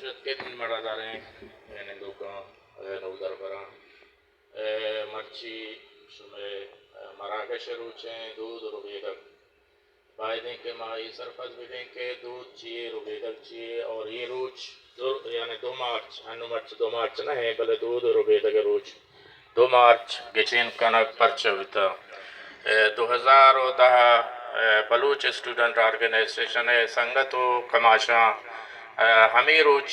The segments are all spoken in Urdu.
شد كن مرة دارين يعني دوكا نو دربران مرچی شمه مراکش روچیں دودھ روبیدک بائدیں کہ ماہی سرفت بدیں کہ دودھ چیئے روبیدک چیئے اور یہ روچ یعنی 2 مارچ انو مرچ 2 مارچ نہ ہے بلے دودھ روبیدک روچ 2 مارچ گچین کنک پرچویتا 2010 بلوچ اسٹوڈنٹ آرگنائزیشن ہے سنگتو کماشاں ہمیں روچ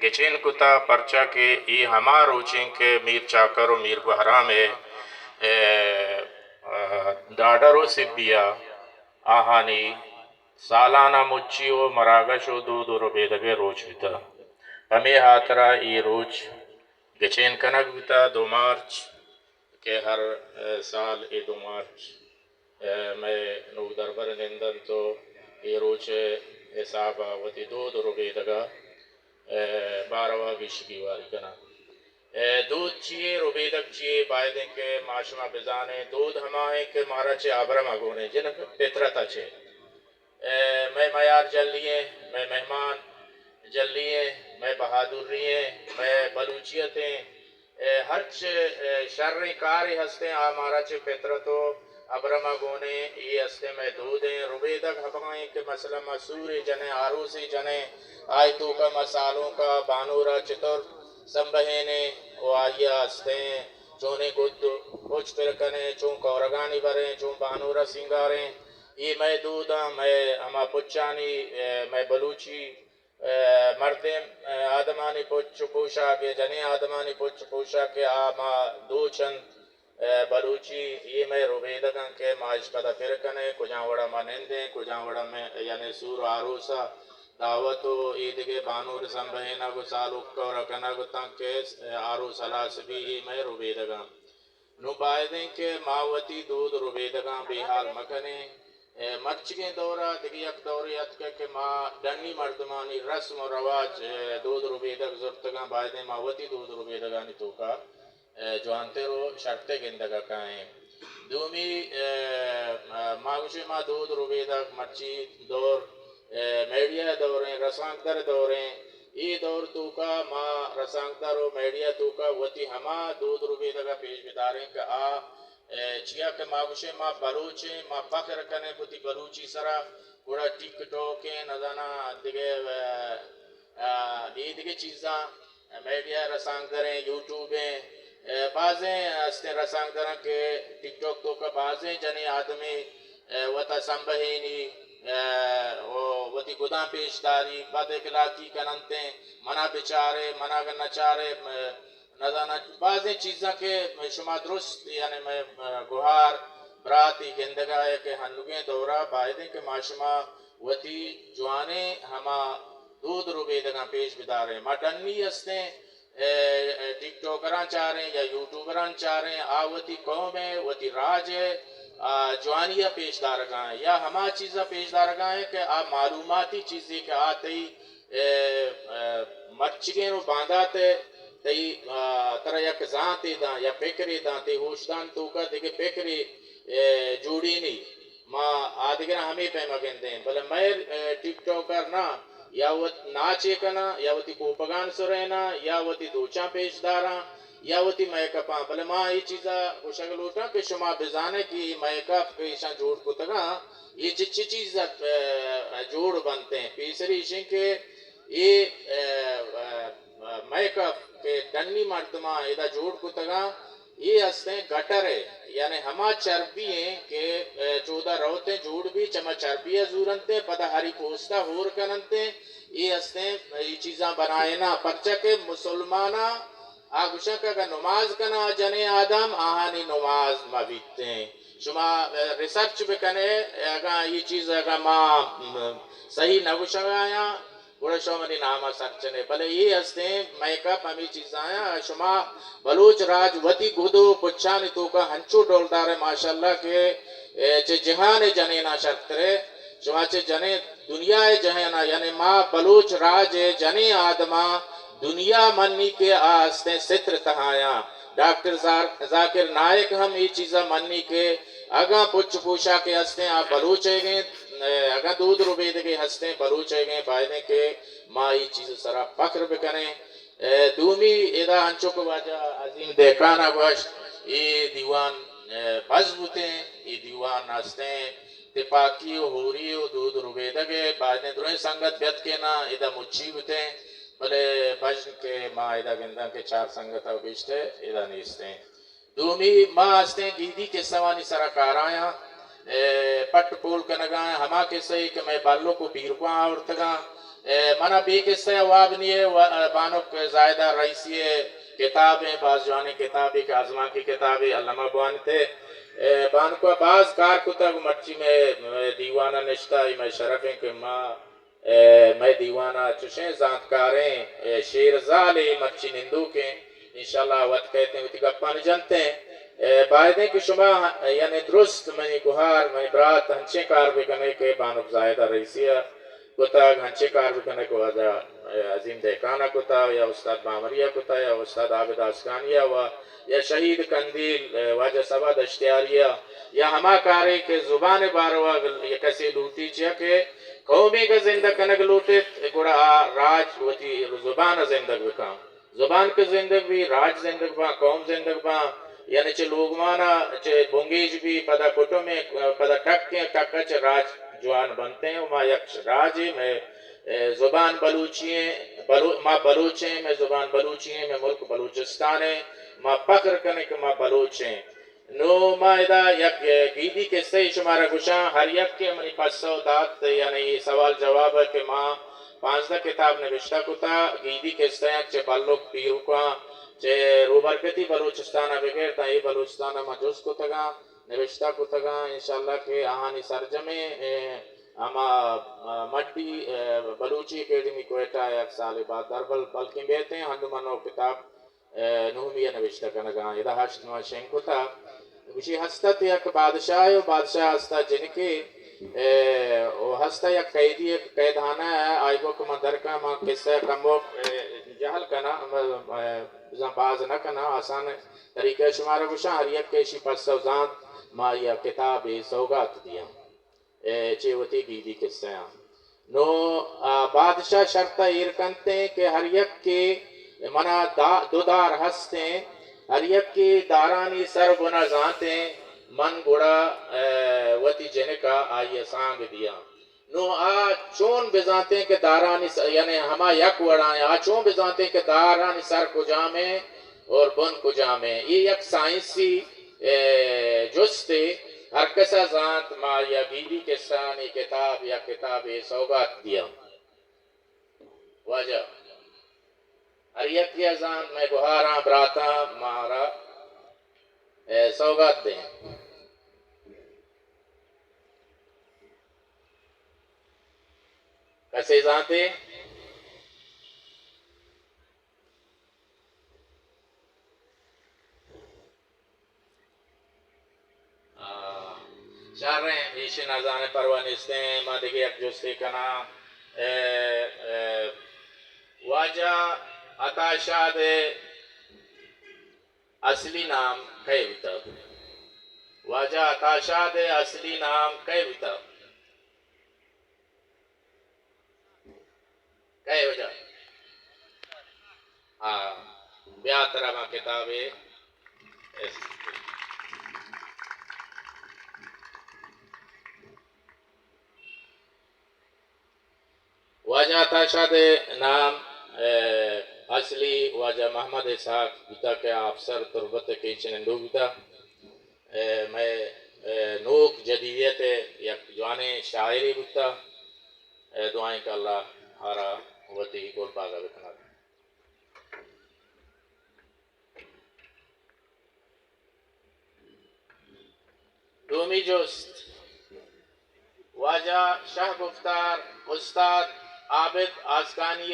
گچین کتا پرچا کے ای ہما روچیں کے میر چاکر و میر بحرام ہے ڈاڈرو سبیا آہانی سالانہ مچی و مراگش و دود و ربیدگے روچ بیتا ہمیں ہاترہ ای روچ گچین کنک بیتا 2 مارچ کہ ہر سال ای 2 مارچ میں نو دربر نندن تو ای روچ حسابہ وطی دود و ربیدگا 12 گشگی واری کنا دودھ چیئے روبیدک چیئے بائدیں کہ معاشمہ بزانے دودھ ہمائیں کہ مارا چھے آبرم آگونے جن پترتا چھے میں میار جل لیے میں مہمان جل لیے میں بہادر لیے میں بلوچیتیں ہر شر کاری ہستے مارا چھے پترتو ابرم آگونے یہ ہستے میں دودھیں روبیدک ہمائیں کہ مثلا مسور جنے آروسی جنے آیتو کا مسالوں کا بانورا چطور سنبہینے و آئیا ہستیں چونے گد پوچھ پرکنے چون کورگانی بریں چون بانورا سنگاریں یہ میں دودھا میں ہما پچانی میں بلوچی مردم آدمانی پوچھ پوشا کے جنے آدمانی پوچھ پوشا کے آما دو چند بلوچی یہ میں روبیدگاں کے معاش پدا پرکنے کجاں وڑا منندیں کجاں وڑا میں یعنی سور آروسا دعوتو عید کے بانور سنبہینا کو سالوک کو رکنا کو تنکے آرو سلاس بھی ہی میں روبیدگاں نو بائدیں کہ ماوتی دودھ روبیدگاں بحال مکنے مرچ کے دورہ دیکھ یک دوریت کہ ماں ڈنی مردمانی رسم و رواج دودھ روبیدگ زرتگاں بائدیں ماوتی دودھ روبیدگانی توکا جوانتے رو شرطے گندگا کائیں دومی ماگوشی ماں دودھ روبیدگ مرچی دور میڈیا دوریں رسانگدر دوریں ای دور تو کا ما رسانگدر و میڈیا تو کا وطی ہما دودھ روبیدگا پیش بداریں کہ چیا کہ ماگوشے ما بلوچیں ما فخر کنے بودی بلوچی سرا گوڑا ٹک ٹوکیں نظانا دیگے چیزاں میڈیا رسانگدریں یوٹیوبیں بازیں استے رسانگدریں کے ٹک ٹوک تو کا بازیں جنے آدمی وطا سنبہینی وطی گداں پیش داری بد اخلاقی کننتے منا بچارے منا نچارے نظانا بعض چیزاں کے شما درست یعنی میں گوہار براتی گندگاہ کے ہنگیں دورہ بائدیں کہ معاشمہ وطی جوانے ہما دودھ روبیدگاں پیش بدارے ما ڈنی ہستیں ٹک ٹوکران چاہیں یا یوٹیوبران چاہیں آوتی قوم ہے وطی راج ہے جوانیہ پیش دارگاں یا ہما چیزہ پیش دارگاں ہے کہ معلوماتی چیزیں کہ آتی مرچگیں رو باندھاتے تی ترہ یک زانتی داں یا پکری داں تی ہوشدان تو کا دیکھے پکری جوڑی نہیں ما آدھگر ہمیں پیما گندیں بلے میں ٹک ٹوکر نا یا وہ ناچے کنا یا وہ تی کوپگان سرینا یا وہ تی دوچاں پیش داراں یا وہ تی میک اپاں بلے ماں یہ چیزا کوشک لوٹا کہ شما بزانے کی میک اپ پیشاں جوڑ کتگا یہ چچی چیز جوڑ بنتے ہیں پیسری شن کے یہ میک اپ کے ڈنی مردماں ایدہ جوڑ کتگا یہ ہستیں گٹر ہے یعنی ہما چربی ہیں کہ 14 روتے جوڑ بھی چما چربی زورنتے پدا ہری پوستا ہور کننتے یہ ہستیں یہ چیزاں بنائینا پرچہ کے مسلمانہ آگوشا کا نماز کنا جنے آدم آہانی نماز مبیتے ہیں شما ریسرچ بکنے اگر یہ چیز اگر ماں صحیح نگوشا آیا بڑا شومنی نامہ سرچنے بلے یہ ہستیں میک اپ ہمیں چیز آیا شما بلوچ راج وطی گدو پچھانی تو کا ہنچو ڈولدار ہے ماشاءاللہ کہ چے جہان جنینا شرطرے شما چے جنے دنیا جہانا یعنی ماں بلوچ راج جنے آدمہ دنیا منی کے آستے ستر تہایا ڈاکٹر ذاکر نائک ہم یہ چیزا منی کے اگاں پچھ پوشا کے ہستے آپ بلوچے گئے اگر دود روبید کے ہستے بلوچ گئے بائدیں کہ ما یہ چیز سرا فخر بکنے دومی ادا ہنچو کو واجہ عظیم دیکھانا گوشت یہ دیوان بز بوتے یہ دیوان ہستے تپاکی و ہوری و دود روبید کے بائدیں درویں سنگت بیت کے نا ادا مچی بوتے بلے بجن کے ما ادا گندہ کے چار سنگت او بیشتے ادا نیستے دومی ما ہستے گیدی کے سوانی سرا کارایا پٹ پول کنگا ہما کے سہی کہ میں بالوں کو پیر کو آورتگا منا بی کے سہی وابنی ہے بانک زائدہ رئیسی کتابیں باز جوانے کتابیں کہ آزمان کی کتابیں علامہ بوان تھے بانکو باز کار کتا مرچی میں دیوانہ نشتہ میں شرف ہیں کہ میں دیوانہ چشیں زانتکاریں شیرزالے مرچی نندو کے انشاءاللہ وقت کہتے ہیں وقت گپان جنتے ہیں بائدیں کہ شما یعنی درست منی گوھار منی برات ہنچے کار بکنے کے بانک زائدہ رئیسیہ کتا ہنچے کار بکنے کو عظیم دیکھانا کتا یا استاد بامریہ کتا یا استاد عابد آسکانیہ یا شہید قندیل واجہ سبا دشتیاریہ یا ہما کارے کے زبان باروا یا کسی لوٹی چیا کہ قومی کا زندہ کنگ لوٹت گوڑا راج وتی زبان زندگ بکام زبان کے زندگ بھی راج زندگ با قوم زندگ با یعنی چھ لوگ مانا چھ بونگیج بھی پدا کٹو میں پدا ٹک کے ٹکا چھ راج جوان بنتے ہیں ما یک راج میں زبان بلوچی ہیں ما بلوچ ہیں میں زبان بلوچی ہیں میں ملک بلوچستان ہے ما فخر کرنے کہ ما بلوچ ہیں نو ما ادا یک گیدی کے صحیح شمارا گشاں ہر یک کے منی پسو دات یعنی سوال جواب ہے کہ ما 15 کتاب نوشتہ کتا گیدی کے صحیح چھ بلوک پیرو کا چه روبرکتی بلوچستان بغیر تا ای بلوچستان مجوز کو تگا نوشتہ کو تگا انشاءاللہ کہ آہانی سرجمے اما مڈی بلوچی اکیڈمی کوئٹہ یک سال بعد دربل بلکہ بیتے ہیں ہندو منو کتاب نومیہ نوشتہ کنگا ادا ہشت نو شنگ کو تا وشی ہستت یک بادشاہ ہے بادشاہ ہستا جن کے ہستا یک قیدی ایک قیدانہ ہے آئی کو کمندر کا ماں قصہ کمو جہل کنا باز نہ کنا آسان طریقہ شمارا گوشا ہر یک کیشی پس سوزان ما یا کتاب سوگات دیا چیوتی گیدی قصہ نو بادشاہ شرطہ ایرکنتے کہ ہر یک کے منا دو دار ہستے ہر یک کی دارانی سر گنا زانتے من گڑا وتی جنکا آئیے سانگ دیا نو چون بزانتے کہ دارانی یعنی ہما یک وڑائیں چون بزانتے کہ دارانی سر کجا میں اور بن کجا میں یہ یک سائنسی جستے ہر کسا زانت ما یا گیدی کسانی کتاب یا کتاب سوگات دیا واجہ ہر یک کی ازان میں گوھاراں براتا مارا سوگات دیں کسے زانتے چار رہے ہیں ایشی نازان پروانستے ہیں ما دیکھے یک جستے کنا واجہ عطا شاد اصلی نام کئی بیتا واجہ عطا شاد اصلی نام کئی بیتا کئی وجہ بیاترہ ماں کتابیں واجہ عطا شاد نام اصلی واجہ محمد اسحاق بیتا کہ افسر تربت کے چنندو بیتا میں نوک جدیدیت یک جوانے شاعری بیتا دعائیں کہ اللہ ہارا وتی ہی کول باغا بکنا دومی جوست واجہ شاہ گفتار استاد عابد آسکانی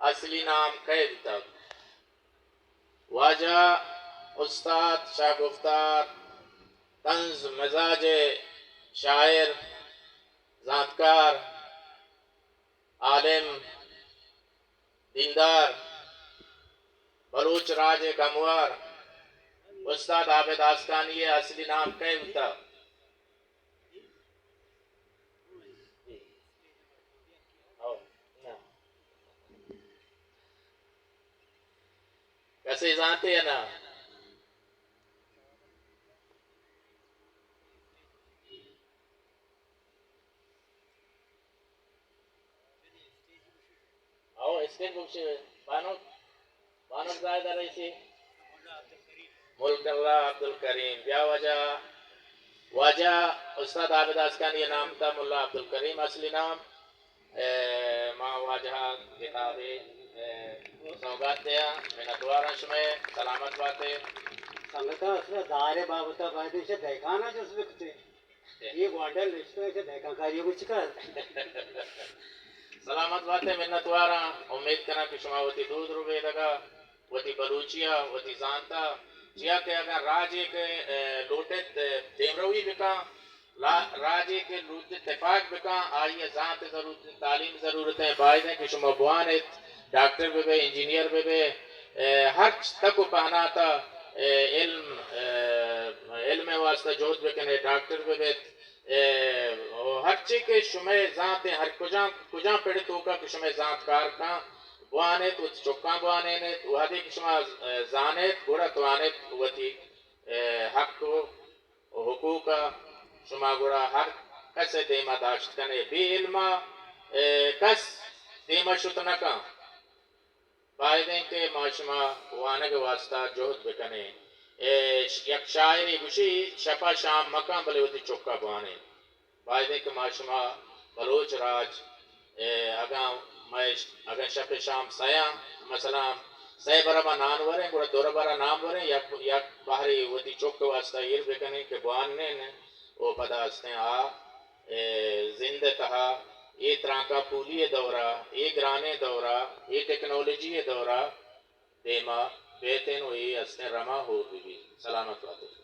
اصلی نام کہہ دیتا واجہ استاد شاہ گفتار طنز مزاج شاعر ذاتکار عالم دیندار بلوچ راج گموار استاد عابد آسکانی اصلی نام کہہ دیتا کسے جانتے ہیں نا او اسٹیج بک سے بانو زائدہ رئیسی ملک اللہ عبد الکریم بیا وجہ استاد عابد اسکان یہ نام تھا ملا عبد الکریم اصلی نام ما واجہ کتابی سوگات دیا میں دوارش میں سلامت باتیں سنگتا اصلا دارے بابتا باید اسے دیکھانا جس وقت یہ گوانڈل رشتہ اسے دیکھا کاریوں کچھ کر سلامت باتیں منت وارا امید کرنا کہ شما وتی دودھ روبے دگا وتی بلوچیا وتی زانتا چیا کہ اگر راجے کے لوٹت دیمروی بکا راجے کے لوٹت اتفاق بکا آئیے ذات ضرورت تعلیم ضرورت ہے باعث ہے کہ شما بوانت ڈاکٹر بے انجینئر بے ہر تک پہنا تھا علم واسطہ جوت بکنے ڈاکٹر بے ہر چی کے شمع ذات ہر کجا پیڑ تو کا کہ شمع ذات کار کا بوانت و چکا بوانت وہدی کہ شما زانت گوڑا توانت وتی حق و حقوق شما گوڑا ہر کس دیما داشت کنے بی علما کس دیما شت نکا فائدیں کہ ما شما وانگ واسطہ جہد بکنے یک شاعری گوشی شپا شام مکان بلے وتی چکا بوانے فائدیں کہ ما شما بلوچ راج اگر شپ شام سیاں مثلا سی برابا نان وریں گوڑا دور برا نام وریں یک باہری وتی چوک واسطہ یہ بکنے کہ بواننے نے وہ پدا ہستے آ زندہ تہا یہ طرح کا پولی دورہ یہ گرانے دورہ یہ ٹیکنالوجی دورہ دیما بیتن ہوئی ہستے رما ہو بھی سلامت باتیں